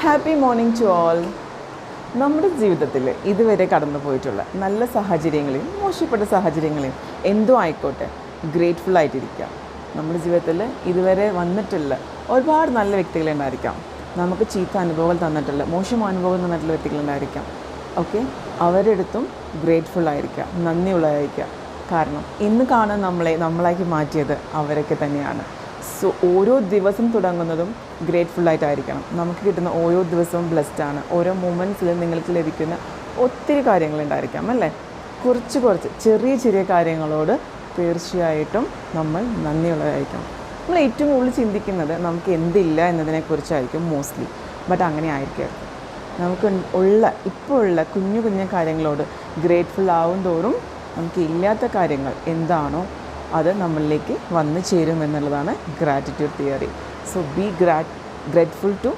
Happy morning to all. നമ്മുടെ ജീവിതത്തിൽ ഇതുവരെ കടന്നു പോയിട്ടുള്ള നല്ല സാഹചര്യങ്ങളെയും മോശപ്പെട്ട സാഹചര്യങ്ങളെയും എന്തോ ആയിക്കോട്ടെ ഗ്രേറ്റ്ഫുൾ ആയിട്ടിരിക്കാം. നമ്മുടെ ജീവിതത്തിൽ ഇതുവരെ വന്നിട്ടുള്ള ഒരുപാട് നല്ല വ്യക്തികളുണ്ടായിരിക്കാം, നമുക്ക് ചീത്ത അനുഭവങ്ങൾ തന്നിട്ടുള്ള മോശം അനുഭവം തന്നിട്ടുള്ള വ്യക്തികളുണ്ടായിരിക്കാം. ഓക്കെ, അവരുടെ അടുത്തും ഗ്രേറ്റ്ഫുൾ ആയിരിക്കുക, നന്ദിയുള്ളതായിരിക്കുക. കാരണം ഇന്ന് കാണാൻ നമ്മളാക്കി മാറ്റിയത് അവരൊക്കെ തന്നെയാണ്. സോ ഓരോ ദിവസം തുടങ്ങുന്നതും ഗ്രേറ്റ്ഫുള്ളായിട്ടായിരിക്കണം. നമുക്ക് കിട്ടുന്ന ഓരോ ദിവസവും ബ്ലെസ്ഡാണ്. ഓരോ മൊമെൻറ്റ്സിലും നിങ്ങൾക്ക് ലഭിക്കുന്ന ഒത്തിരി കാര്യങ്ങളുണ്ടായിരിക്കാം അല്ലേ. കുറച്ച് ചെറിയ ചെറിയ കാര്യങ്ങളോട് തീർച്ചയായിട്ടും നമ്മൾ നന്ദിയുള്ളതായിരിക്കണം. നമ്മൾ ഏറ്റവും കൂടുതൽ ചിന്തിക്കുന്നത് നമുക്ക് എന്തില്ല എന്നതിനെക്കുറിച്ചായിരിക്കും മോസ്റ്റ്ലി. ബട്ട് അങ്ങനെ ആയിരിക്കരുത്. നമുക്ക് ഇപ്പോൾ ഉള്ള കുഞ്ഞു കാര്യങ്ങളോട് ഗ്രേറ്റ്ഫുൾ ആവും തോറും നമുക്ക് ഇല്ലാത്ത കാര്യങ്ങൾ എന്താണോ അത് നമ്മളിലേക്ക് വന്നു ചേരും എന്നുള്ളതാണ് gratitude theory. So be grateful to